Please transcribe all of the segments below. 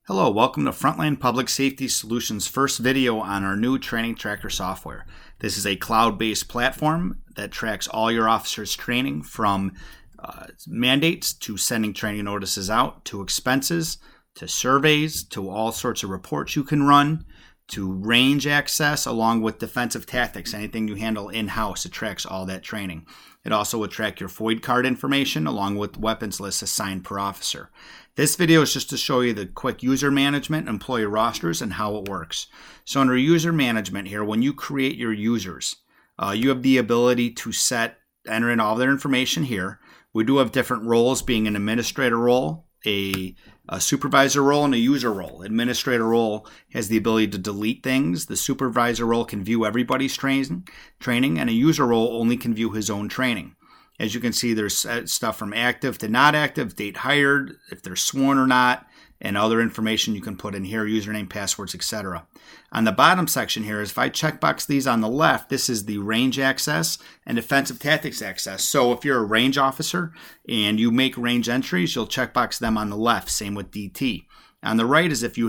Hello, welcome to Frontline Public Safety Solutions' first video on our new Training Tracker software. This is a cloud-based platform that tracks all your officers' training from mandates to sending training notices out, to expenses, to surveys, to all sorts of reports you can run, to range access, along with defensive tactics, anything you handle in-house. It tracks all that training. It also will track your FOID card information along with weapons lists assigned per officer. This video is just to show you the quick user management, employee rosters, and how it works. So under user management here, when you create your users, you have the ability to enter in all their information here. We do have different roles, being an administrator role, a supervisor role, and a user role. Administrator role has the ability to delete things. The supervisor role can view everybody's training, and a user role only can view his own training. As you can see, there's stuff from active to not active, date hired, if they're sworn or not, and other information you can put in here, username, passwords, etc. On the bottom section here is if I checkbox these on the left, this is the range access and defensive tactics access. So if you're a range officer and you make range entries, you'll checkbox them on the left. Same with DT. On the right is if you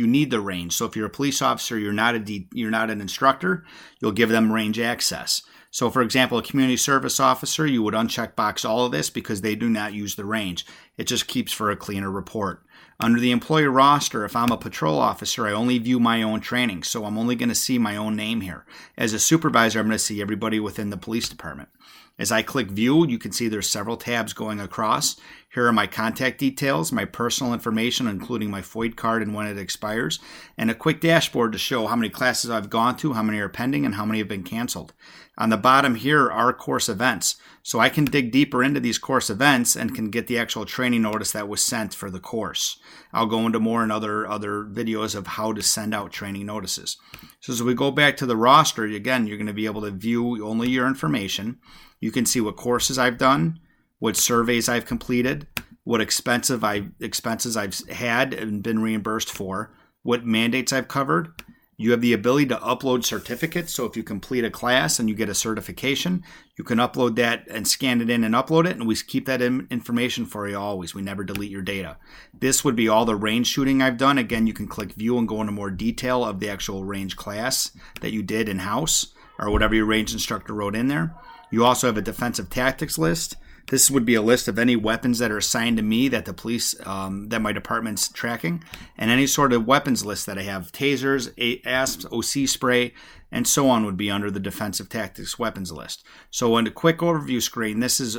need the range. So if you're a police officer, you're not an instructor, you'll give them range access. So for example, a community service officer, you would uncheckbox all of this because they do not use the range. It just keeps for a cleaner report. Under the employee roster, if I'm a patrol officer, I only view my own training, so I'm only going to see my own name here. As a supervisor, I'm going to see everybody within the police department. As I click view, you can see there's several tabs going across. Here are my contact details, my personal information, including my FOID card and when it expires, and a quick dashboard to show how many classes I've gone to, how many are pending, and how many have been canceled. On the bottom here are course events. So I can dig deeper into these course events and can get the actual training notice that was sent for the course. I'll go into more in other videos of how to send out training notices. So as we go back to the roster, again, you're going to be able to view only your information. You can see what courses I've done, what surveys I've completed, what expenses I've had and been reimbursed for, what mandates I've covered. You have the ability to upload certificates. So if you complete a class and you get a certification, you can upload that and scan it in and upload it. And we keep that information for you always. We never delete your data. This would be all the range shooting I've done. Again, you can click view and go into more detail of the actual range class that you did in-house or whatever your range instructor wrote in there. You also have a defensive tactics list. This would be a list of any weapons that are assigned to me that the police, that my department's tracking, and any sort of weapons list that I have. Tasers, ASPs, OC spray, and so on would be under the defensive tactics weapons list. So in a quick overview screen, this is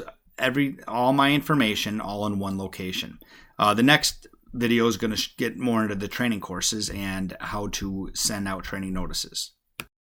all my information all in one location. The next video is going to get more into the training courses and how to send out training notices.